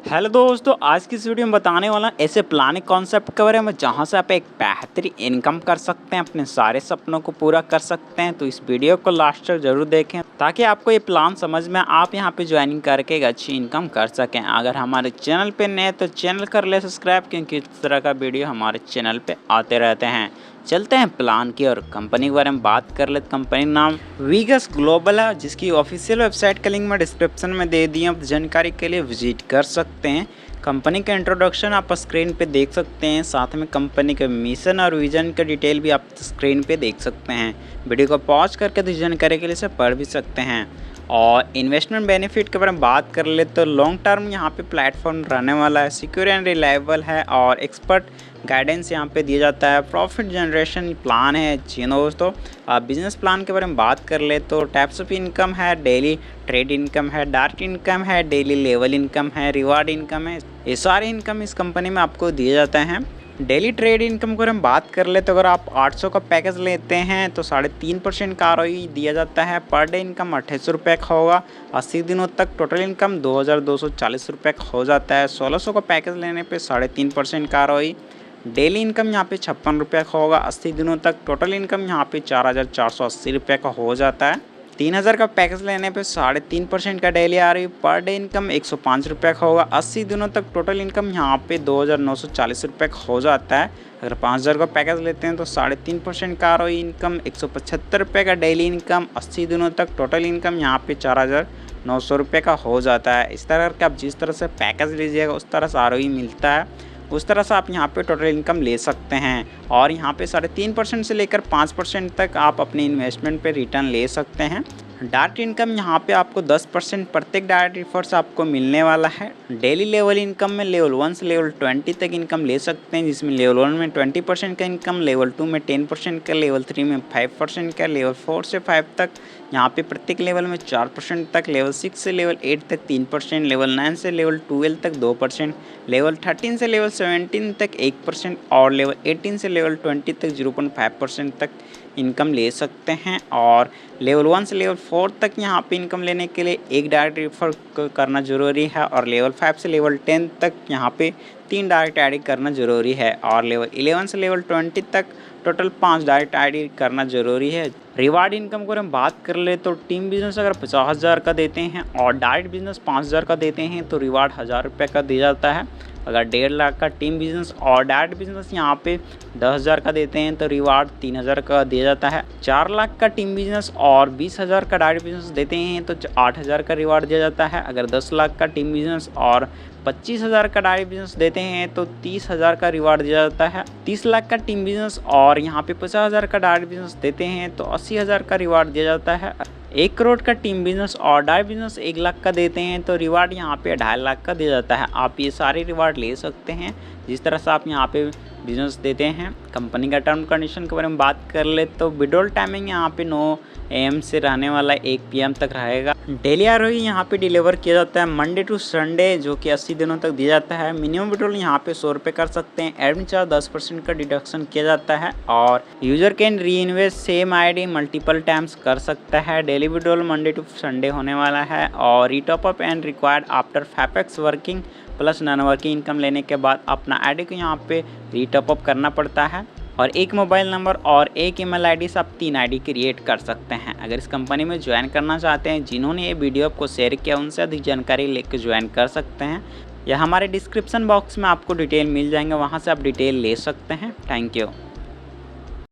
Hello दोस्तों, आज की इस वीडियो में बताने वाला ऐसे प्लानिंग कॉन्सेप्ट के बारे में जहां से आप एक बेहतरीन इनकम कर सकते हैं, अपने सारे सपनों को पूरा कर सकते हैं। तो इस वीडियो को लास्ट तक जरूर देखें ताकि आपको ये प्लान समझ में आप यहां पे ज्वाइनिंग करके एक अच्छी इनकम कर सकें। अगर हमारे चैनल पे नए तो चैनल कर ले सब्सक्राइब, क्योंकि इस तरह का वीडियो हमारे चैनल पे आते रहते हैं। चलते हैं प्लान की और कंपनी के बारे में बात कर लेते। कंपनी नाम वीगस ग्लोबल है, जिसकी ऑफिशियल वेबसाइट का लिंक मैं डिस्क्रिप्शन में दे दिया, जानकारी के लिए विजिट कर सकते हैं। कंपनी का इंट्रोडक्शन आप स्क्रीन पे देख सकते हैं, साथ में कंपनी के मिशन और विजन का डिटेल भी आप स्क्रीन पे देख सकते हैं। वीडियो को पॉज करके तो जानकारी के लिए से पढ़ भी सकते हैं। और इन्वेस्टमेंट बेनिफिट के बारे में बात कर ले तो लॉन्ग टर्म यहाँ पे प्लेटफॉर्म रहने वाला है, सिक्योर एंड रिलायबल है और एक्सपर्ट गाइडेंस यहाँ पे दिया जाता है। प्रॉफिट जनरेशन प्लान है जी दोस्तों। बिजनेस प्लान के बारे में बात कर ले तो टाइप्स ऑफ इनकम है, डेली ट्रेड इनकम है, डार्क इनकम है, डेली लेवल इनकम है, रिवार्ड इनकम है। ये सारे इनकम इस कंपनी में आपको दिए जाते हैं। डेली ट्रेड इनकम को हम बात कर ले तो अगर आप 800 का पैकेज लेते हैं तो 3.5% का ROI दिया जाता है। पर डे इनकम 2800 रुपये का होगा। 80 दिनों तक टोटल इनकम 2240 रुपये का हो जाता है। 1600 का पैकेज लेने पे 3.5% का ROI। डेली इनकम यहाँ पे 56 रुपये का होगा। 80 दिनों तक टोटल इनकम यहाँ पे 4480 रुपये का हो जाता है। 3000 का पैकेज लेने पे 3.5% का daily ROI। Per day income 105 रुपये का होगा। 80 दिनों तक टोटल इनकम यहाँ पे 2940 रुपये का हो जाता है। अगर 5000 का पैकेज लेते हैं तो 3.5% का ROI, इनकम 175 रुपये का डेली इनकम। 80 दिनों तक टोटल इनकम यहाँ पे 4900 रुपये का हो जाता है। इस तरह के आप जिस तरह से पैकेज लीजिएगा उस तरह से ROI मिलता है, उस तरह से आप यहाँ पे टोटल इनकम ले सकते हैं। और यहाँ पे 3.5% से लेकर 5% तक आप अपने इन्वेस्टमेंट पे रिटर्न ले सकते हैं। डायरेक्ट इनकम यहाँ पे आपको 10% प्रत्येक डायरेक्ट रेफर से आपको मिलने वाला है। डेली लेवल इनकम में लेवल 1 से लेवल 20 तक इनकम ले सकते हैं, जिसमें लेवल 1 में 20% का इनकम, लेवल 2 में 10% का, लेवल 3 में 5% का, लेवल 4 से 5 तक यहाँ पे प्रत्येक लेवल में 4% तक, लेवल 6 से लेवल 8 तक 3%, लेवल 9 से लेवल 12 तक 2%, लेवल 13 से लेवल 17 तक 1% और लेवल 18 से लेवल 20 तक 0.5% तक इनकम ले सकते हैं। और लेवल 1 से लेवल 4 तक यहाँ पे इनकम लेने के लिए एक डायरेक्ट रेफर करना ज़रूरी है। और लेवल 5 से लेवल 10 तक यहाँ पे 3 डायरेक्ट आईडी करना ज़रूरी है। और लेवल 11 से लेवल 20 तक टोटल 5 डायरेक्ट आईडी करना ज़रूरी है। रिवार्ड इनकम को हम बात कर ले तो टीम बिजनेस अगर 50,000 का देते हैं और डायरेक्ट बिजनेस 5000 का देते हैं तो रिवार्ड 1000 रुपये का दिया जाता है। अगर 1.5 लाख का टीम बिजनेस और डायरेक्ट बिजनेस यहाँ पे 10,000 का देते हैं तो रिवार्ड 3000 का दिया जाता है। 4 लाख का टीम बिजनेस और 20,000 का डायरेक्ट बिजनेस देते हैं तो 8000 का रिवार्ड दिया जाता है। अगर 10 लाख का टीम बिजनेस और 25,000 का डायरेक्ट बिजनेस देते हैं तो 30,000 का रिवार्ड दिया जाता है। 30 लाख का टीम बिजनेस और यहाँ पे 50,000 का डायरेक्ट बिजनेस देते हैं तो 80,000 का रिवार्ड दिया जाता है। 1 करोड़ का टीम बिजनेस और डायरेक्ट बिजनेस 1 लाख का देते हैं तो रिवार्ड यहाँ पे 2.5 लाख का दिया जाता है। आप ये सारे रिवार्ड ले सकते हैं जिस तरह से आप यहाँ पे बिजनेस देते हैं। कंपनी का टर्म कंडीशन के बारे में बात कर ले तो विड्रॉल टाइमिंग यहाँ पे 9 AM से रहने वाला 1 PM तक रहेगा। डेली ROI यहाँ पे डिलीवर किया जाता है मंडे टू संडे, जो कि 80 दिनों तक दिया जाता है। मिनिमम विड्रॉल यहाँ पे 100 रुपये कर सकते हैं। एडमिन चार्ज 10% का डिडक्शन किया जाता है। और user can reinvest same ID multiple times कर सकता है। Daily withdrawal Monday to Sunday होने वाला है। और retop up and required after 5x working plus non working income लेने के बाद अपना ID को यहाँ पे रीटॉप अप करना पड़ता है। और एक मोबाइल नंबर और एक ईमेल ID से आप 3 ID क्रिएट कर सकते हैं। अगर इस कंपनी में ज्वाइन करना चाहते हैं, जिन्होंने ये वीडियो आपको शेयर किया उनसे अधिक जानकारी लेकर ज्वाइन कर सकते हैं, या हमारे डिस्क्रिप्शन बॉक्स में आपको डिटेल मिल जाएंगे, वहाँ से आप डिटेल ले सकते हैं। Thank you.